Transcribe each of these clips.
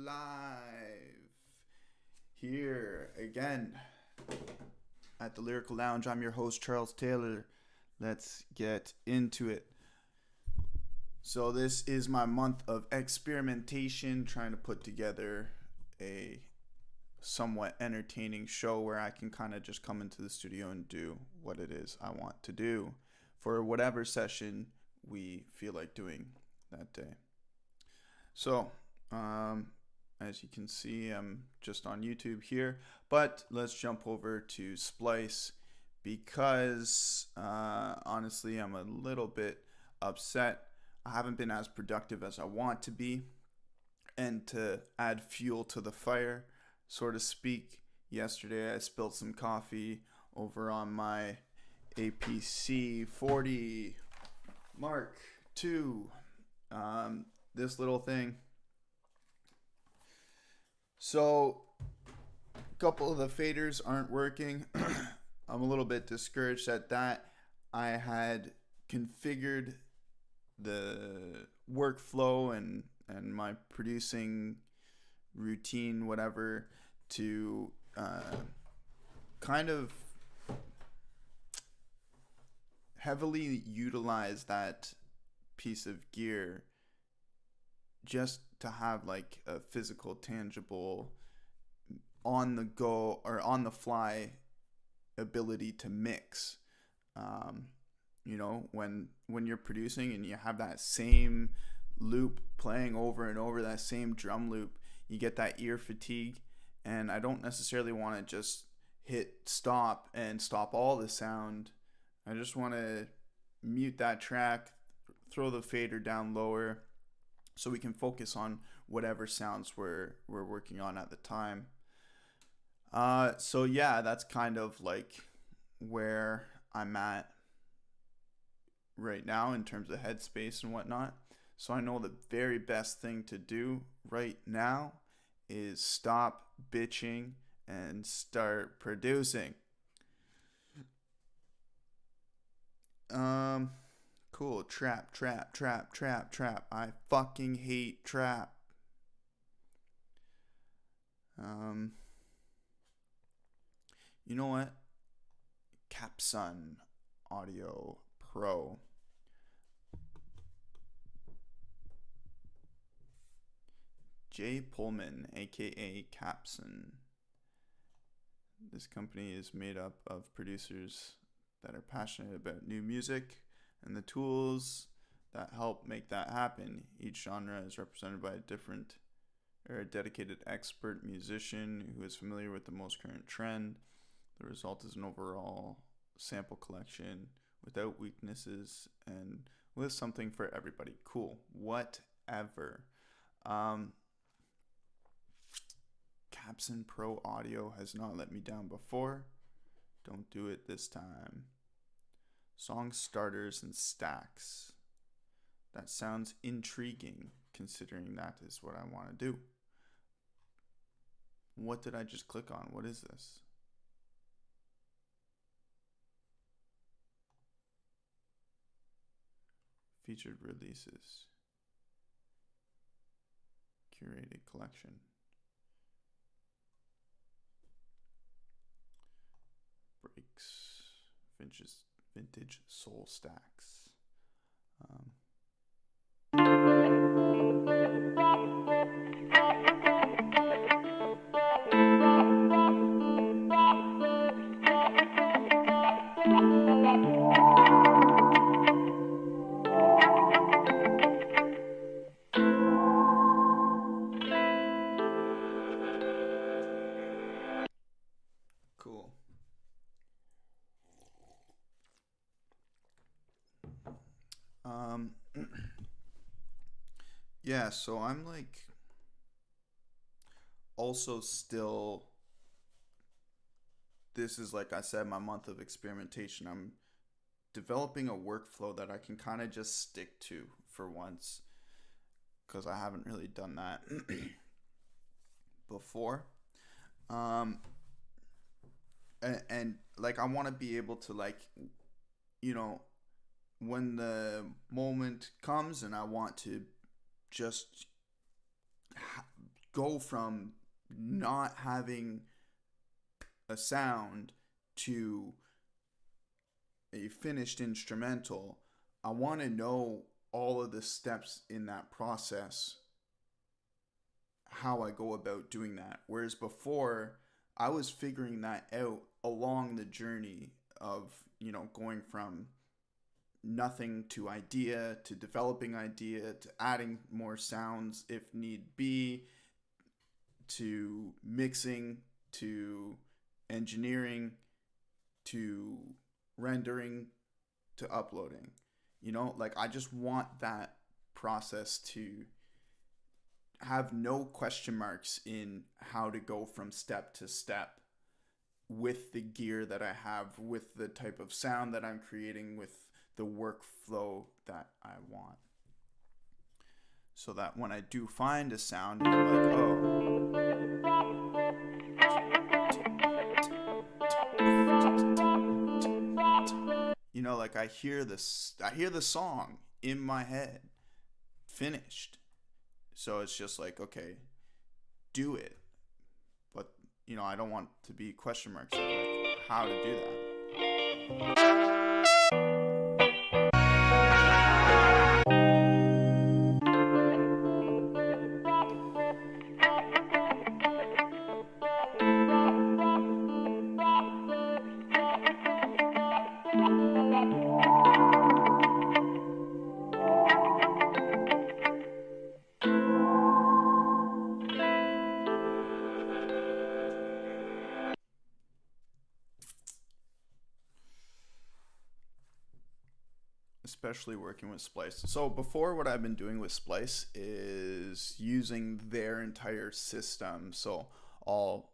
live here again at the Lyrical Lounge. I'm your host, Charles Taylor. Let's get into it. So this is my month of experimentation, trying to put together a somewhat entertaining show where I can kind of just come into the studio and do what it is I want to do for whatever session we feel like doing that day. So, as you can see, I'm just on YouTube here, but let's jump over to Splice because honestly, I'm a little bit upset. I haven't been as productive as I want to be, and to add fuel to the fire, so to speak, yesterday I spilled some coffee over on my APC 40 Mark II. This little thing. So a couple of the faders aren't working. I'm a little bit discouraged at that. I had configured the workflow and my producing routine, whatever, to kind of heavily utilize that piece of gear just to have like a physical, tangible, on the go or on the fly ability to mix. When you're producing and you have that same loop playing over and over, that same drum loop, you get that ear fatigue. And I don't necessarily want to just hit stop and stop all the sound. I just want to mute that track, throw the fader down lower, so we can focus on whatever sounds we're working on at the time. So yeah, that's kind of like where I'm at right now in terms of headspace and whatnot. So I know the very best thing to do right now is stop bitching and start producing. Cool. Trap. I fucking hate trap. You know what? Capsun Audio Pro. Jay Pullman, aka Capsun. This company is made up of producers that are passionate about new music and the tools that help make that happen. Each genre is represented by a dedicated expert musician who is familiar with the most current trend. The result is an overall sample collection without weaknesses and with something for everybody. Cool. Whatever. Capsun Pro Audio has not let me down before. Don't do it this time. Song starters and stacks. That sounds intriguing, considering that is what I want to do. What did I just click on? What is this? Featured releases. Curated collection. Breaks. Vintage soul stacks. Cool. Yeah, so I'm like also still, this is like I said, my month of experimentation. I'm developing a workflow that I can kind of just stick to for once, because I haven't really done that before. And like I want to be able to, like, when the moment comes and I want to just go from not having a sound to a finished instrumental, I want to know all of the steps in that process, how I go about doing that. Whereas before, I was figuring that out along the journey of, going from nothing to idea, to developing idea, to adding more sounds if need be, to mixing, to engineering, to rendering, to uploading. Like, I just want that process to have no question marks in how to go from step to step with the gear that I have, with the type of sound that I'm creating, with the workflow that I want. So that when I do find a sound, I'm like, oh. Like I hear the song in my head finished. So it's just like, okay, do it. But, I don't want to be question marks of like how to do that. Especially working with Splice. So before, what I've been doing with Splice is using their entire system. So I'll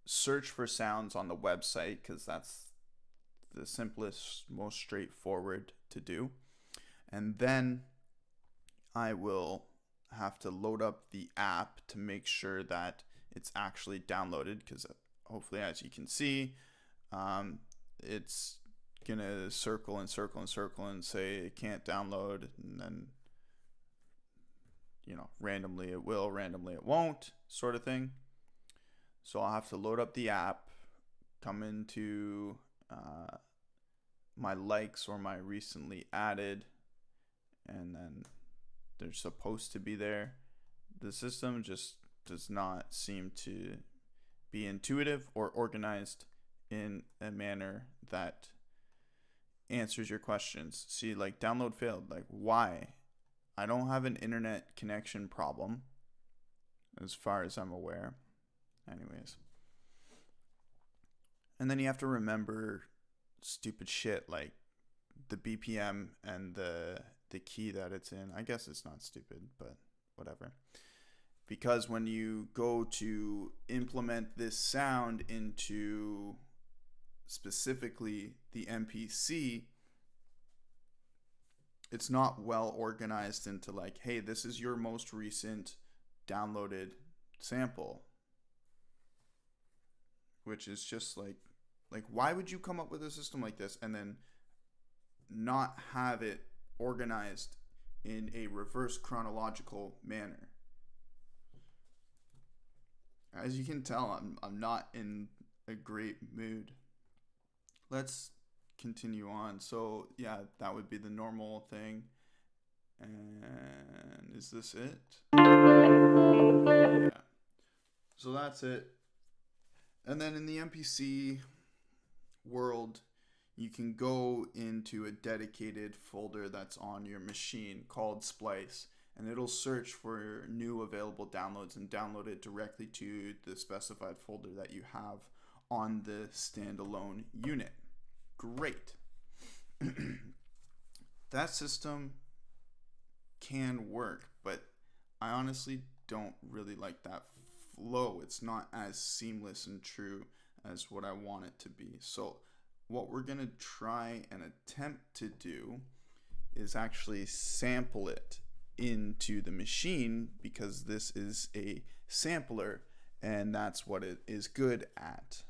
search for sounds on the website because that's the simplest, most straightforward to do. And then I will have to load up the app to make sure that it's actually downloaded, because hopefully, as you can see, it's gonna circle and circle and circle and say it can't download, and then randomly it will, randomly it won't, sort of thing. So I'll have to load up the app, come into my likes or my recently added, and then they're supposed to be there. The system just does not seem to be intuitive or organized in a manner that answers your questions. See, like, download failed. Like, why? I don't have an internet connection problem, as far as I'm aware. Anyways. And then you have to remember stupid shit like the BPM and the key that it's in. I guess it's not stupid, but whatever. Because when you go to implement this sound into specifically the MPC, it's not well organized into like, hey, this is your most recent downloaded sample. Which is just like why would you come up with a system like this and then not have it organized in a reverse chronological manner? As you can tell, I'm not in a great mood. Let's continue on. So yeah, that would be the normal thing. And is this it? Yeah. So that's it. And then in the MPC world, you can go into a dedicated folder that's on your machine called Splice, and it'll search for new available downloads and download it directly to the specified folder that you have on the standalone unit. Great. That system can work, but I honestly don't really like that flow. It's not as seamless and true as what I want it to be. So what we're going to try and attempt to do is actually sample it into the machine, because this is a sampler and that's what it is good at.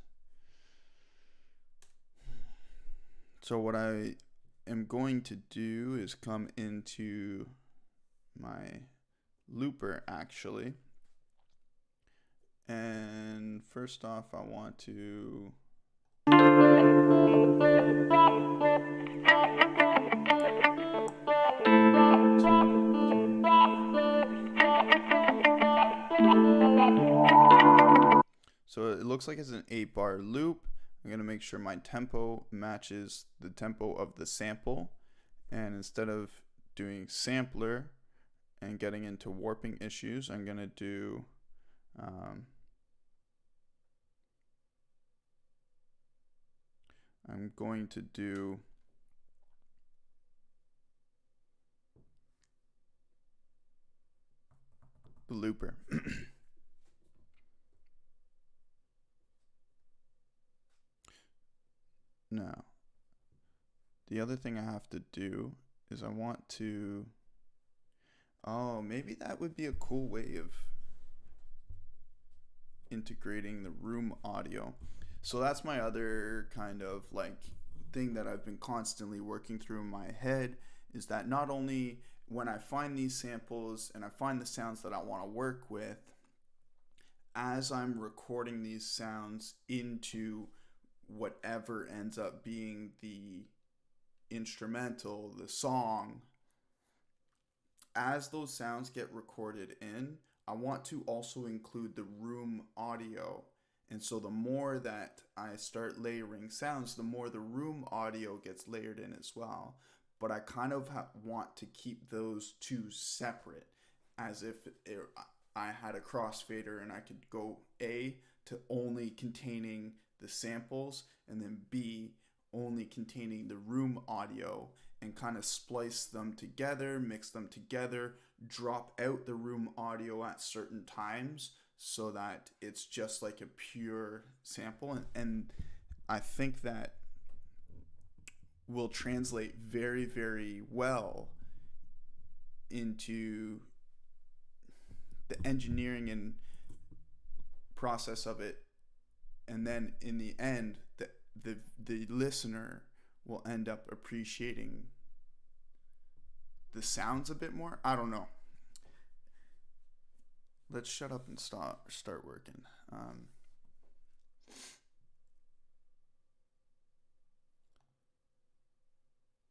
So what I am going to do is come into my looper actually, And first off, I want to so it looks like it's an 8-bar loop. I'm going to make sure my tempo matches the tempo of the sample. And instead of doing sampler and getting into warping issues, I'm going to do the looper. Now, the other thing I have to do is I want to, maybe that would be a cool way of integrating the room audio. So that's my other kind of like thing that I've been constantly working through in my head, is that not only when I find these samples and I find the sounds that I want to work with, as I'm recording these sounds into whatever ends up being the instrumental, the song, as those sounds get recorded in, I want to also include the room audio. And so the more that I start layering sounds, the more the room audio gets layered in as well. But I kind of want to keep those two separate, as if I had a crossfader and I could go A to only containing the samples, and then B only containing the room audio, and kind of splice them together, mix them together, drop out the room audio at certain times so that it's just like a pure sample. And I think that will translate very, very well into the engineering and process of it. And then in the end, the listener will end up appreciating the sounds a bit more. I don't know. Let's shut up and start working.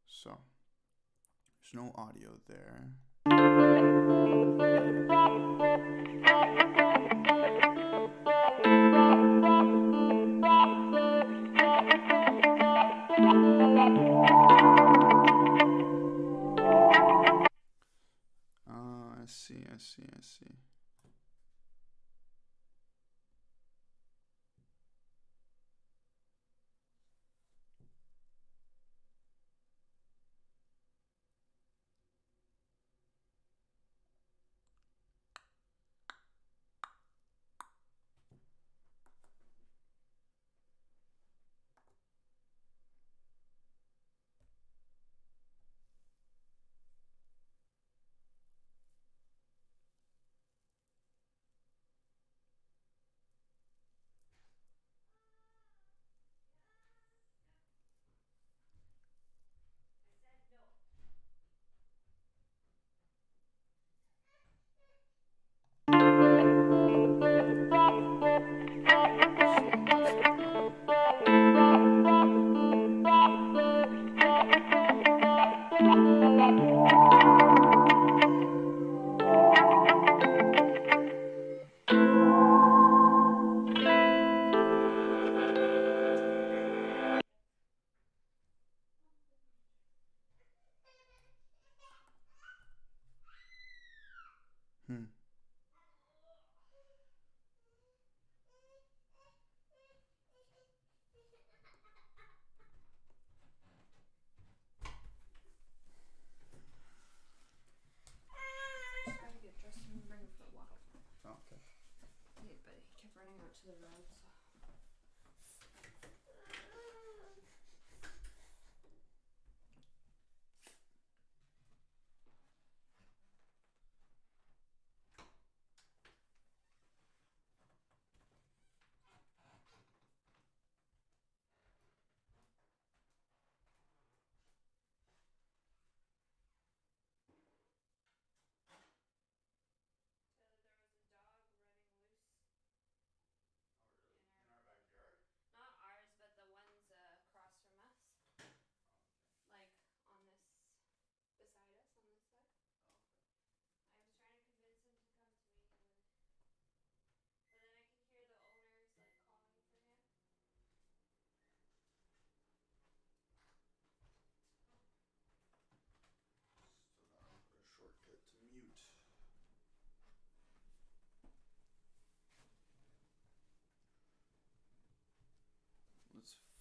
So there's no audio there. I see.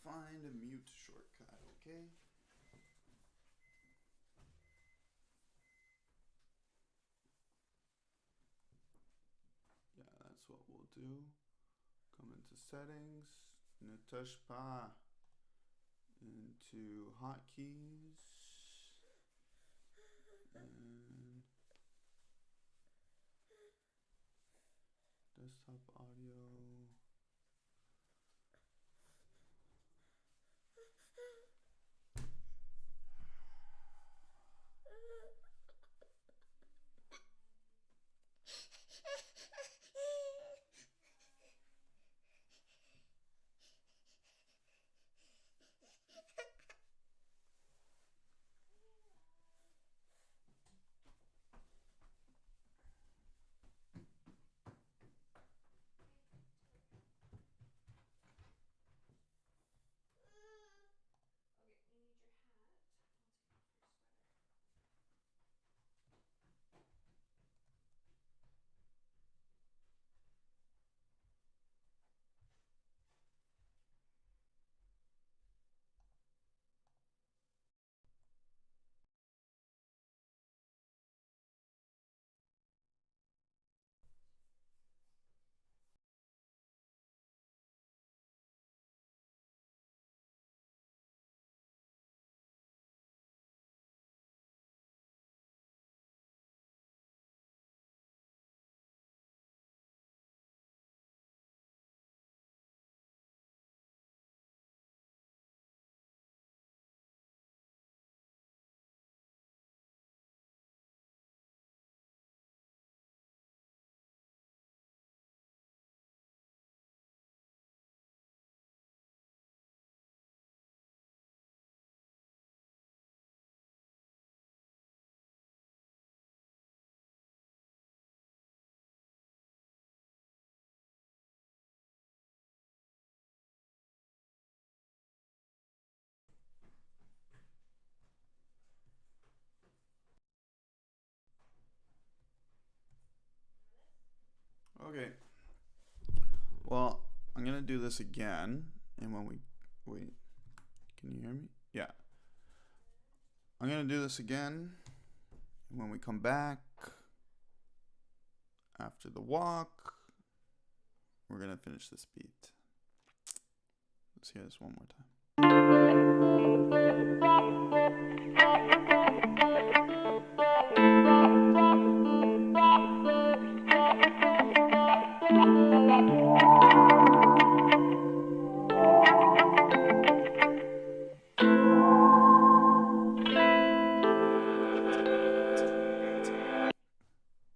find a mute shortcut, okay? Yeah, that's what we'll do. Come into settings, ne touche pas, into hotkeys, and desktop audio. Okay. Well, I'm gonna do this again, and when we wait, can you hear me? Yeah. I'm gonna do this again, and when we come back after the walk, we're gonna finish this beat. Let's hear this one more time.